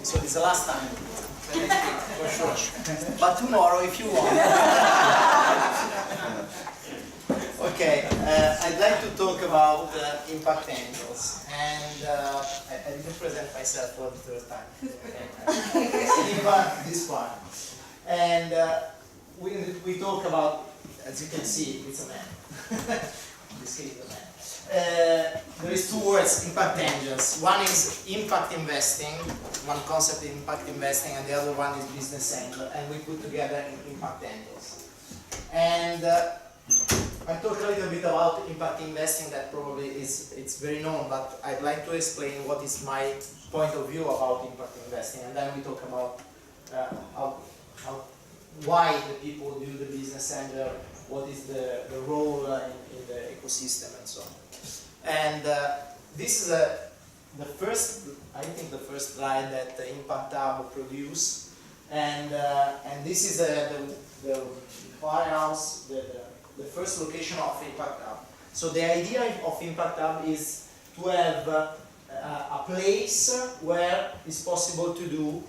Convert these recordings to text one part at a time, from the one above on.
So it's the last time. The next week, for sure. But tomorrow, if you want. Okay, I'd like to talk about impact angels. And I didn't present myself for the third time. Okay. This part. And we talk about, as you can see, it's a man. This case, a man. There is two words, impact angels. One is impact investing, one concept is impact investing, and the other one is business angel, and we put together impact angels. And I talk a little bit about impact investing. That probably it's very known, but I'd like to explain what is my point of view about impact investing, and then we talk about why the people do the business angel, what is the role in the ecosystem, and so on. And this is the first slide that the Impact Hub produced, and this is the firehouse, the first location of Impact Hub. So the idea of Impact Hub is to have a place where it's possible to do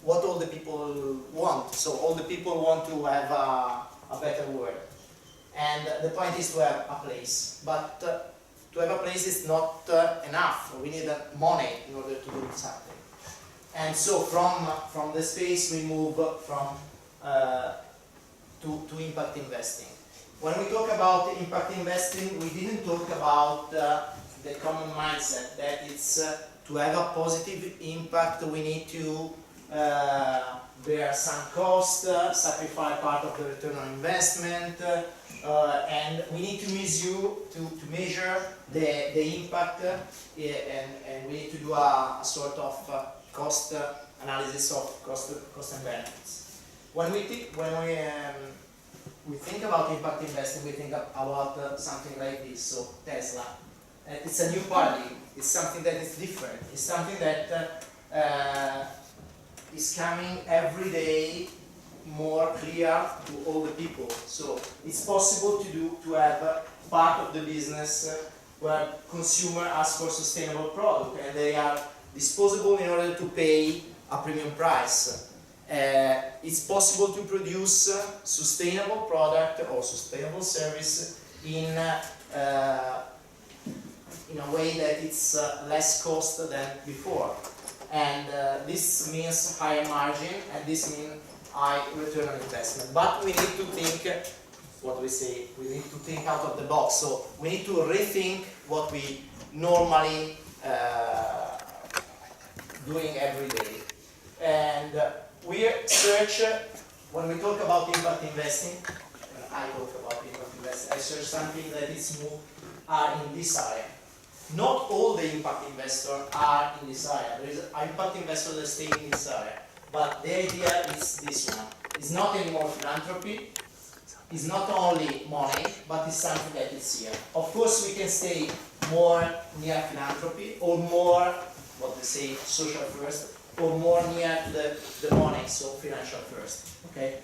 what all the people want. So all the people want to have a better world. And the point is to have a place, but to have a place is not enough. We need money in order to do something. And so from the space we move from to impact investing. When we talk about impact investing, we didn't talk about the common mindset that it's to have a positive impact we need to bear some cost, sacrifice part of the return on investment, and we need to measure the impact, and we need to do a sort of cost analysis of cost and benefits. When we think about impact investing, we think about something like this. So Tesla, it's a new paradigm. It's something that is different. It's something that is coming every day more clear to all the people. So it's possible to have part of the business where consumer ask for sustainable product, and they are disposable in order to pay a premium price. It's possible to produce sustainable product or sustainable service in a way that it's less cost than before. And this means higher margin, and this means high return on investment. But we need to think, what we say, we need to think out of the box. So we need to rethink what we normally doing every day. And we search, when we talk about impact investing, I talk about impact investing, I search something that is more in this area. Not all the impact investors are in this area. There is an impact investor that stay in this area. But the idea is this one. It's not anymore philanthropy. It's not only money, but it's something that is here. Of course, we can stay more near philanthropy, or more, what they say, social first, or more near the money, so financial first. Okay.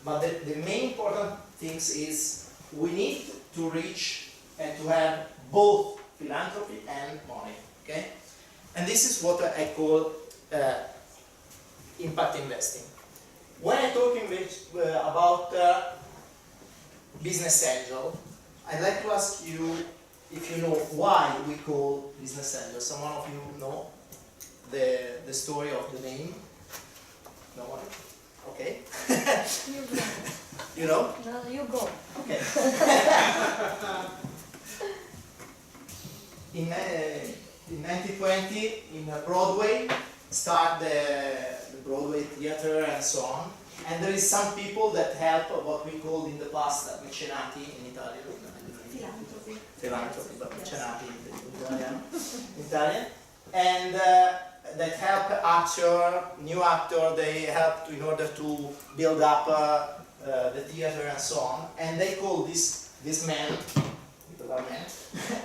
But the main important things is we need to reach and to have both philanthropy and money, okay? And this is what I call impact investing. When I talk about business angel, I'd like to ask you if you know why we call business angel. Someone of you know the story of the name? No one? Okay. You go. You know? No, you go. Okay. In 1920, in Broadway, start the Broadway theater and so on. And there is some people that help what we called in the past mecenati in Italian. Philanthropy, but mecenati in Italian. And that help new actor, they help in order to build up the theater and so on. And they call this man,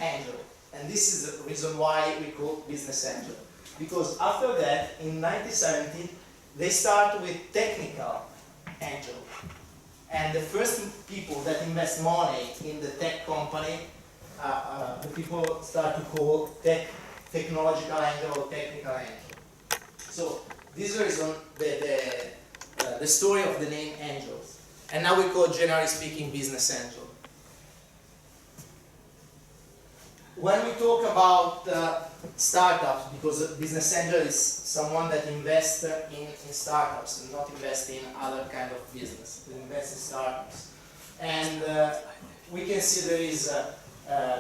angel. And this is the reason why we call business angel. Because after that, in 1970, they start with technical angel. And the first people that invest money in the tech company, the people start to call tech technological angle or technical angle. So this is the reason the story of the name angels. And now we call, generally speaking, business angel. When we talk about startups, because a business angel is someone that invests in startups and not invest in other kind of business, they invest in startups. And we can see there is,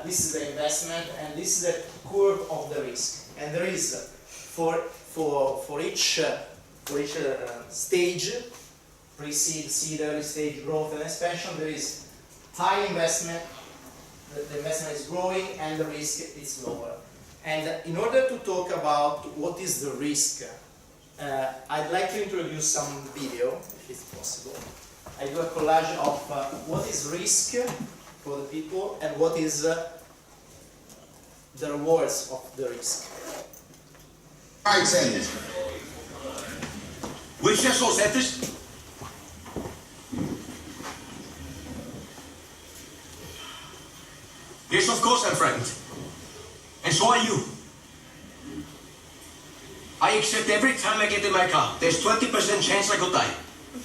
this is the investment and this is the curve of the risk. And there is, for each stage, pre-seed, seed, early stage, growth and expansion, there is high investment, the investment is growing and the risk is lower. And in order to talk about what is the risk, I'd like to introduce some video, if it's possible. I do a collage of what is risk for the people and what is the rewards of the risk. Uitzenders. We're zesselzetters. Yes, of course I'm frightened. And so are you. I accept every time I get in my car. There's 20% chance I could die.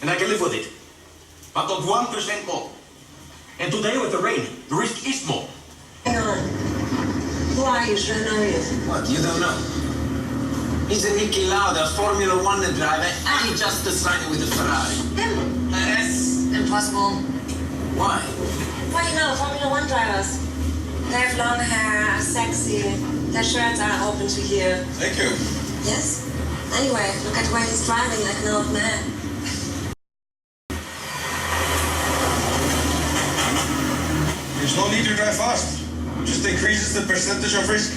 And I can live with it. But not 1% more. And today with the rain, the risk is more. Hang on. Who are you? Should I know you? What, you don't know? He's a Niki Lauda, Formula 1 driver, and he just decided with a Ferrari. Him? Yes. Impossible. Why? Well, you know, Formula 1 drivers. They have long hair, are sexy. Their shirts are open to here. Thank you. Yes? Anyway, look at the way he's driving like an old man. There's no need to drive fast. It just increases the percentage of risk.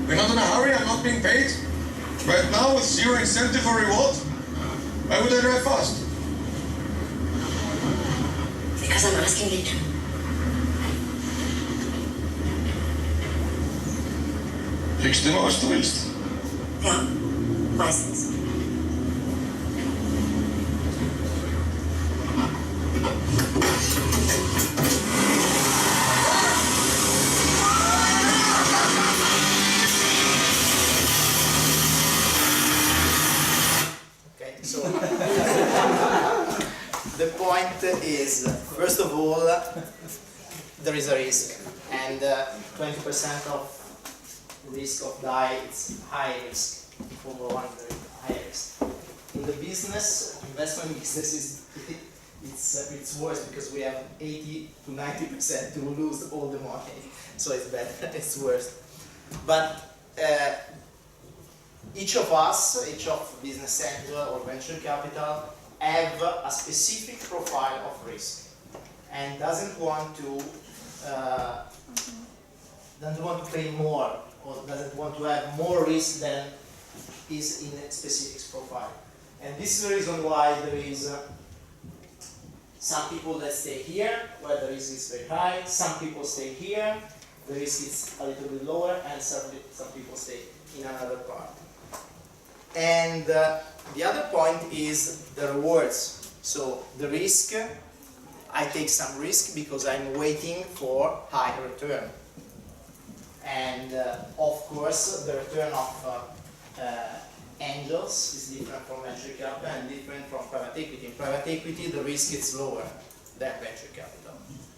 We're not in a hurry, I'm not being paid. Right now, with zero incentive or reward, why would I drive fast? Because I'm asking you to. Fikste maar als du willst. Ja, meistens. Okay, so the point is, first of all, there is a risk, and 20% of risk of die, it's high risk. Formula 1 is very high risk. In the business, investment business it's worse because we have 80 to 90% to lose all the money. So it's bad, it's worse. But each of us, each of business angel or venture capital, have a specific profile of risk and doesn't want to pay more, or doesn't want to have more risk than is in a specific profile. And this is the reason why there is some people that stay here, where the risk is very high, some people stay here, the risk is a little bit lower, and some people stay in another part. And the other point is the rewards. So the risk, I take some risk because I'm waiting for high return. And of course, the return of angels is different from venture capital and different from private equity. In private equity, the risk is lower than venture capital,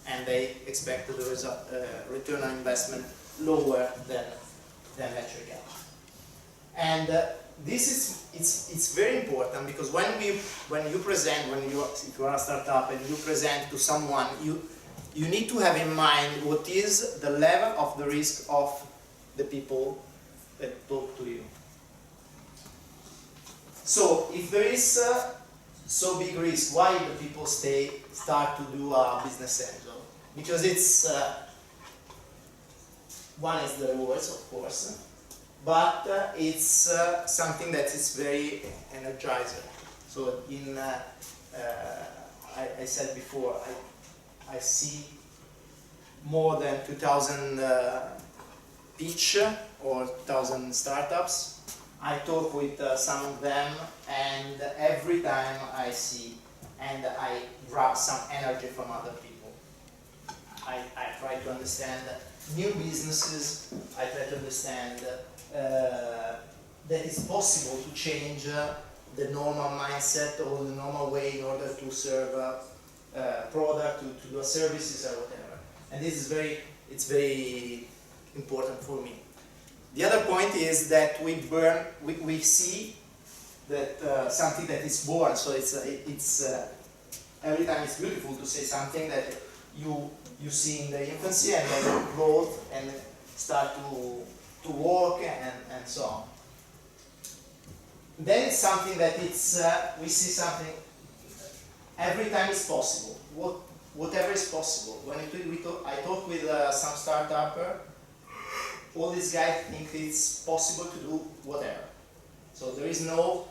and they expect the return on investment lower than venture capital. And this is it's very important because if you are a startup and you present to someone, you need to have in mind what is the level of the risk of the people that talk to you. So if there is so big risk, why do people start to do a business angel? Because it's one is the rewards, of course, but it's something that is very energizer. So I said before, I see more than 2,000 pitch or 2,000 startups. I talk with some of them, and every time I see and I grab some energy from other people. I try to understand new businesses, I try to understand that it's possible to change the normal mindset or the normal way in order to serve a product, to do a services or whatever. And this is very important for me. The other point is that we see that something that is born, so it's every time it's beautiful to say something that you see in the infancy and then growth and start to walk and so on. Then it's something that we see something every time it's possible. Whatever is possible. When I talk with some startupper, all these guys think it's possible to do whatever. So there is no,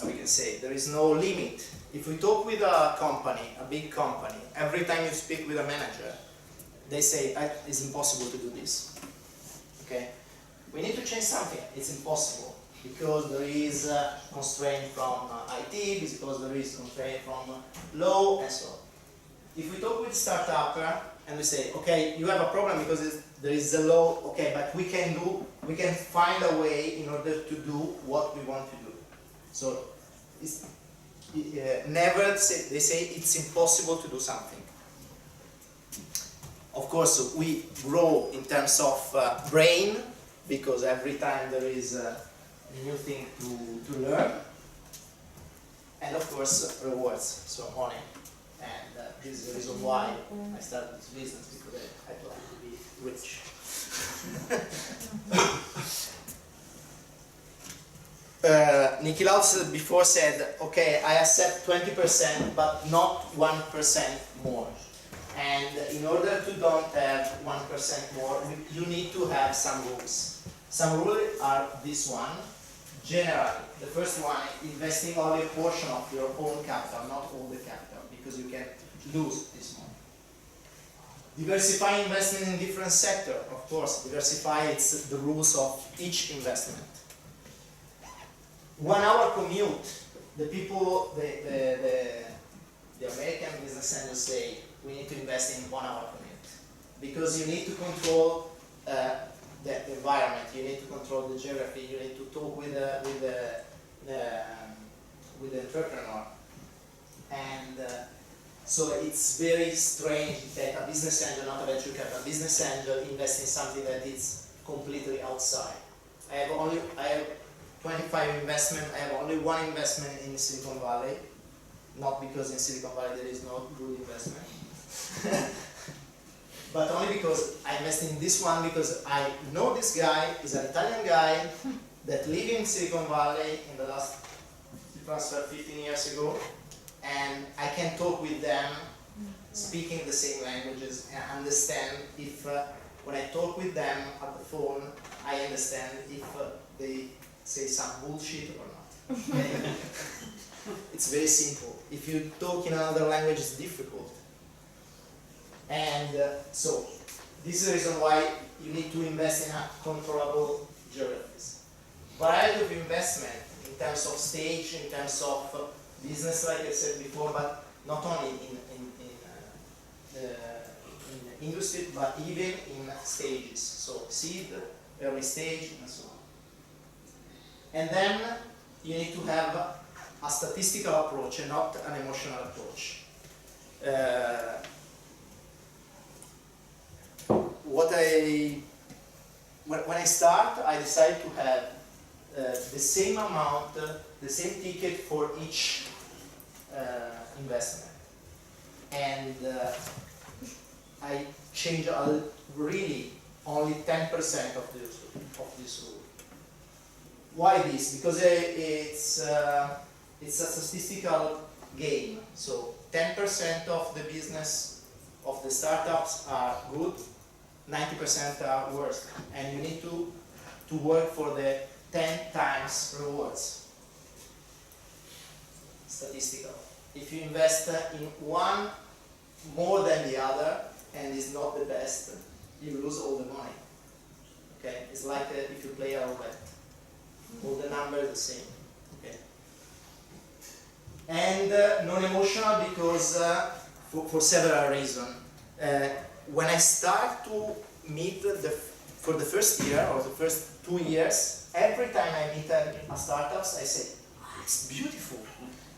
we can say, there is no limit. If we talk with a company, a big company, every time you speak with a manager, they say it's impossible to do this. Okay? We need to change something. It's impossible because there is a constraint from IT, because there is constraint from law, and so on. If we talk with startup and we say, okay, you have a problem because there is a law, okay, but we can find a way in order to do what we want to do. So never say, they say it's impossible to do something. Of course, we grow in terms of brain, because every time there is a new thing to learn, and of course rewards, so money. And this is the reason why I started this business, because I thought to be rich. Niki Lauda before said, okay, I accept 20%, but not 1% more. And in order to don't have 1% more, you need to have some rules. Some rules are this one. Generally, the first one, investing only a portion of your own capital, not all the capital, because you can lose this money. Diversify investment in different sectors, of course. Diversify, it's the rules of each investment. 1 hour commute. The people, the American business angels say, we need to invest in 1 hour commute. Because you need to control the environment, you need to control the geography, you need to talk with the entrepreneur. And so it's very strange that a business angel, not a venture capital, a business angel invests in something that is completely outside. I have 25 investment, I have only 1 investment in Silicon Valley, not because in Silicon Valley there is no good investment. But only because I invest in this one because I know this guy is an Italian guy that lived in Silicon Valley in the last transfer 15 years ago, and I can talk with them speaking the same languages and understand if when I talk with them at the phone, I understand if they say some bullshit or not. It's very simple. If you talk in another language, it's difficult. And so, this is the reason why you need to invest in a controllable geographies. Variety of investment in terms of stage, in terms of business, like I said before, but not only in industry, but even in stages. So, seed, early stage, and so on. And then you need to have a statistical approach and not an emotional approach. When I start, I decide to have the same amount, the same ticket for each investment, and I change really only 10% of this rule. Why this? Because it's a statistical game. So 10% of the business of the startups are good, 90% are worse, and you need to work for the 10 times rewards. Statistical. If you invest in one more than the other and is not the best, you lose all the money. Okay, it's like if you play a roulette. All the numbers are the same. Okay. And non-emotional because for several reasons. when I start to meet for the first year or the first 2 years, every time I meet a startups, I say, oh, it's beautiful,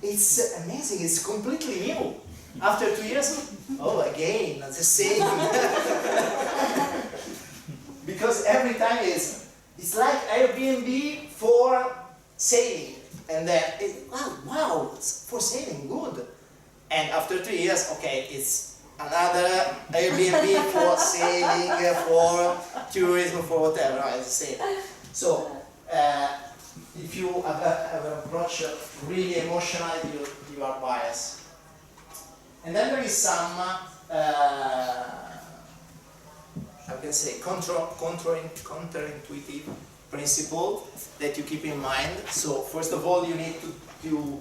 it's amazing, it's completely new. After 2 years, oh, again, the same. Because every time it's like Airbnb for sailing, and then wow, it's for sailing, good. And after 2 years, okay, it's another Airbnb for sailing, for tourism, for whatever, it's the same. So, if you have an approach really emotional, you are biased. And then there is some, I can say, counterintuitive principle that you keep in mind. So, first of all, you need to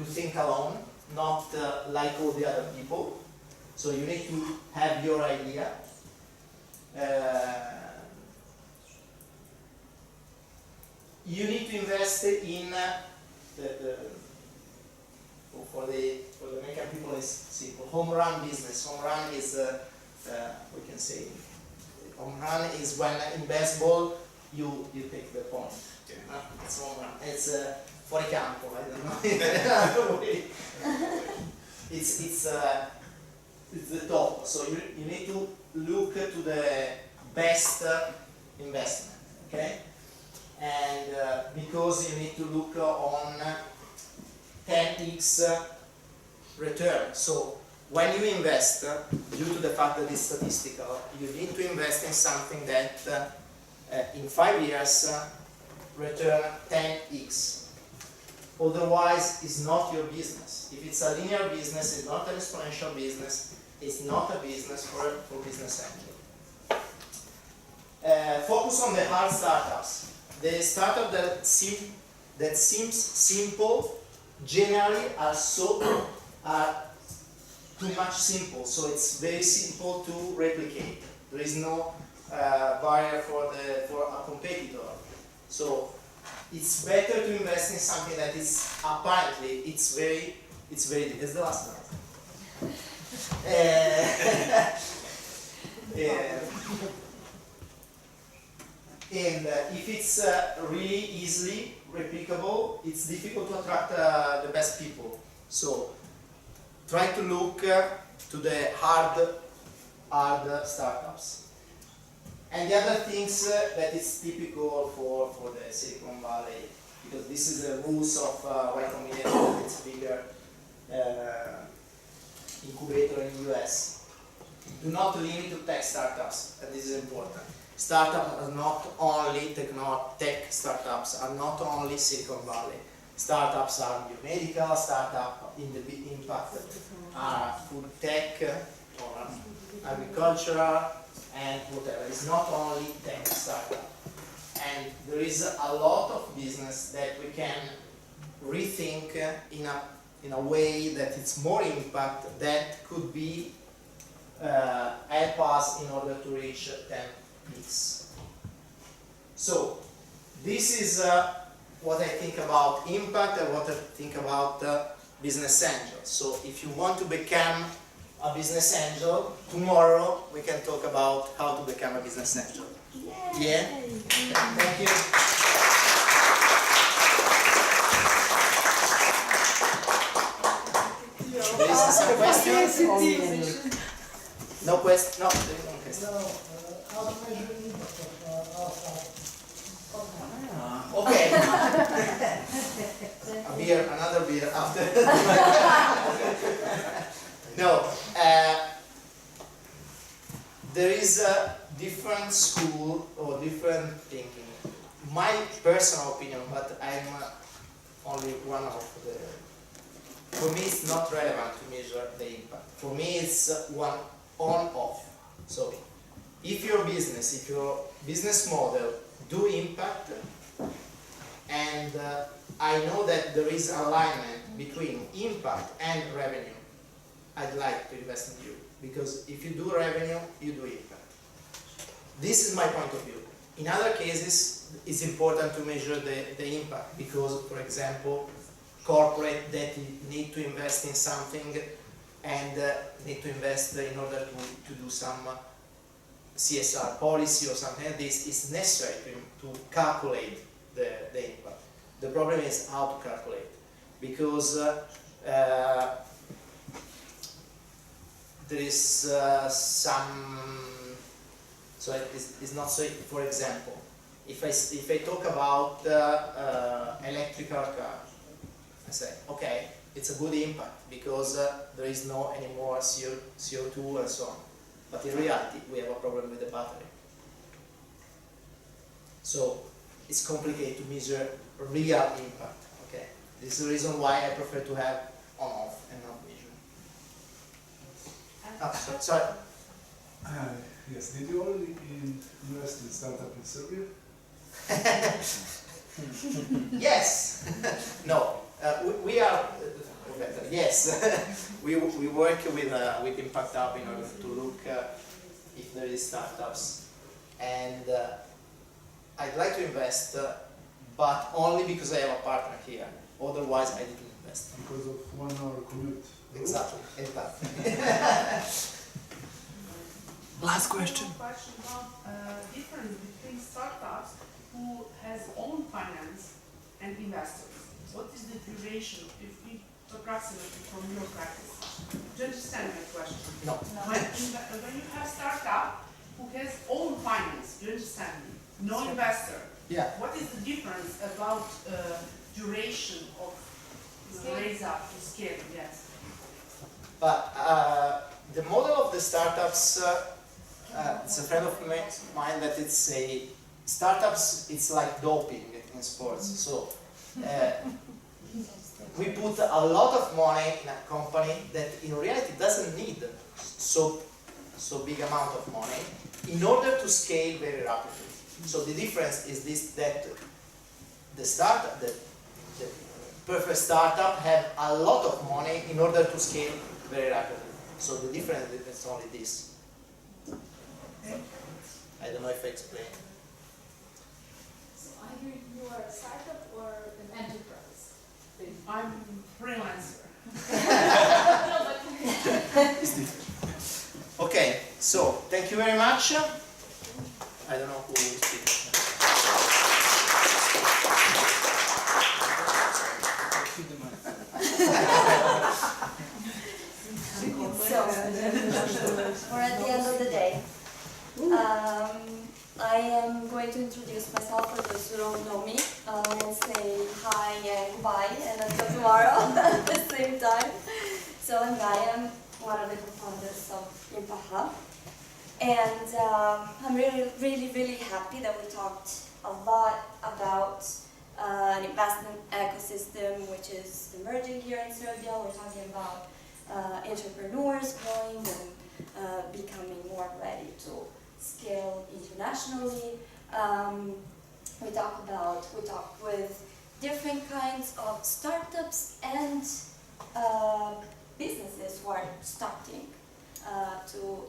think alone, not like all the other people. So you need to have your idea. You need to invest in for the American people is simple. Home run business. Home run is we can say home run is when in baseball you take the point. It's home run. It's fuori campo, I don't know. it's the top. So you need to look to the best investment, okay? And because you need to look on 10x return. So when you invest, due to the fact that it's statistical, you need to invest in something that in 5 years return 10x. Otherwise, it's not your business. If it's a linear business, it's not an exponential business, it's not a business for business angel. Focus on the hard startups. The startup that seems simple, generally are too much simple. So it's very simple to replicate. There is no barrier for a competitor. So it's better to invest in something that is apparently it's very it's the last one. And if it's really easily replicable, it's difficult to attract the best people. So try to look to the hard startups. And the other things that is typical for the Silicon Valley, because this is the rules of Y Combinator, it's a bigger incubator in the US. Do not limit to tech startups, and this is important. Startups are not only tech startups, are not only Silicon Valley. Startups are biomedical, startup in the big impact are food tech or agricultural and whatever. It's not only tech startup. And there is a lot of business that we can rethink in a way that it's more impact that could be help us in order to reach 10x. So this is what I think about impact and what I think about business angels. So if you want to become a business angel, tomorrow we can talk about how to become a business angel. Yeah? Thank you. There is some questions? No question? No, there is no question. Okay. A beer, another beer after. No. There is a different school or different thinking. My personal opinion, but I'm only one of the. For me, it's not relevant to measure the impact. For me, it's one on-off. So, if your business model do impact, and I know that there is alignment between impact and revenue, I'd like to invest in you. Because if you do revenue, you do impact. This is my point of view. In other cases, it's important to measure the impact because, for example, corporate that need to invest in something and need to invest in order to do some CSR policy or something like this, it's necessary to calculate the impact. The problem is how to calculate, because there is some, so it's not so, for example, if I talk about electrical car, I say, okay, it's a good impact because there is no any more CO2 and so on. But in reality, we have a problem with the battery. So it's complicated to measure real impact. Okay, this is the reason why I prefer to have on-off and not measure. Sorry. Yes, did you already invest in startup in Serbia? Yes. No. We are. Yes. we work with Impact Hub in order to look if there is startups, and I'd like to invest, but only because I have a partner here. Otherwise, I didn't invest. Because of 1 hour commute. Exactly. Exactly. Last question. Question about difference between startups who has own finance and investors. What is the duration, if we approximately from your practice? Do you understand my question? No. When you have startup who has own finance, do you understand me? No investor. Yeah. What is the difference about duration of raise up to scale? Yes. But the model of the startups, it's a friend of mine that it's a startups. It's like doping in sports. So we put a lot of money in a company that in reality doesn't need so big amount of money in order to scale very rapidly. So the difference is this, that the perfect startup have a lot of money in order to scale very rapidly. So the difference is only this. I don't know if I explained. So either you are a startup or an enterprise. I'm freelancer. No, but Okay, so thank you very much. I don't know who will speak. So, we're at the end of the day. I am going to introduce myself for those who don't know me and say hi and goodbye and until tomorrow at the same time. So I'm Gaia, I'm one of the co-founders of Impact Hub. And I'm really happy that we talked a lot about an investment ecosystem which is emerging here in Serbia. We're talking about entrepreneurs growing and becoming more ready to scale internationally. We talk with different kinds of startups and businesses who are starting to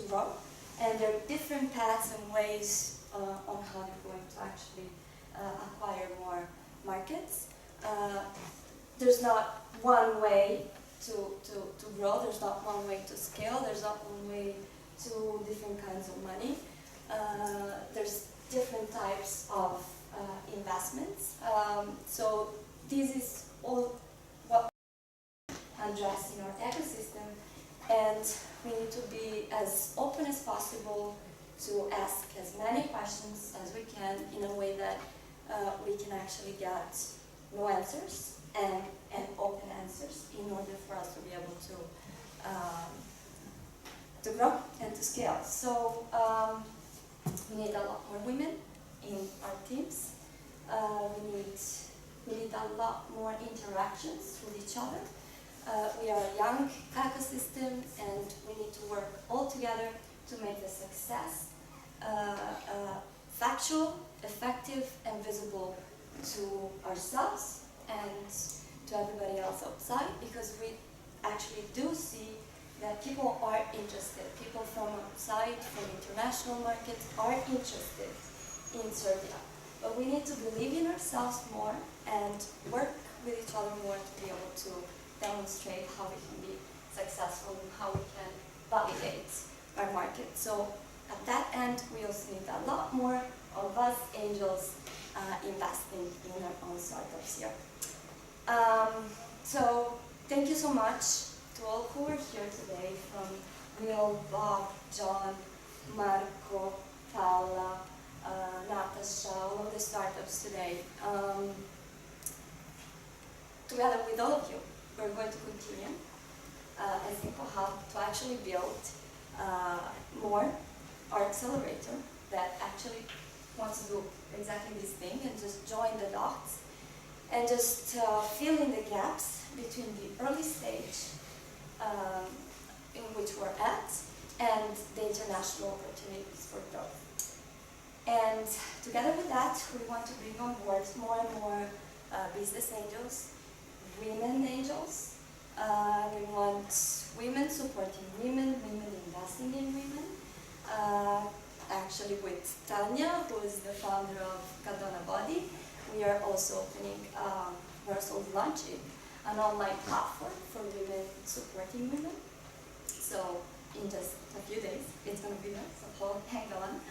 grow. And there are different paths and ways on how they're going to actually acquire more markets. There's not one way to grow, there's not one way to scale, there's not one way to different kinds of money. There's different types of investments. So this is all what we address in our ecosystem, and we need to be as open as possible to ask as many questions as we can in a way that we can actually get no answers and open answers in order for us to be able to grow and to scale. So we need a lot more women in our teams. We need a lot more interactions with each other. We are a young ecosystem and we need to work all together to make the success factual, effective, and visible to ourselves and to everybody else outside, because we actually do see that people are interested. People from outside, from international markets, are interested in Serbia. But we need to believe in ourselves more and work with each other more to be able to demonstrate how we can be successful and how we can validate our market. So at that end, we also need a lot more of us angels investing in our own startups here. So thank you so much to all who are here today, from Will, Bob, John, Marko, Paula, Natasha, all of the startups today. Together with all of you, we're going to continue and think of how to actually build more our accelerator that actually wants to do exactly this thing and just join the dots and just fill in the gaps between the early stage in which we're at and the international opportunities for growth. And together with that, we want to bring on board more and more business angels, women angels. We want women supporting women, women investing in women. Actually with Tanya, who is the founder of Kadona Body, we are also opening, we're also launching an online platform for women supporting women. So in just a few days, it's going to be there, so hang on.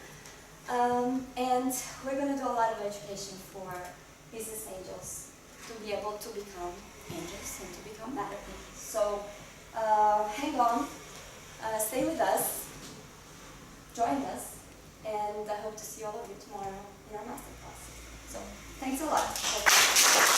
And we're going to do a lot of education for business angels to be able to become angels and to become better angels. So hang on, stay with us, join us, and I hope to see all of you tomorrow in our masterclass. So thanks a lot.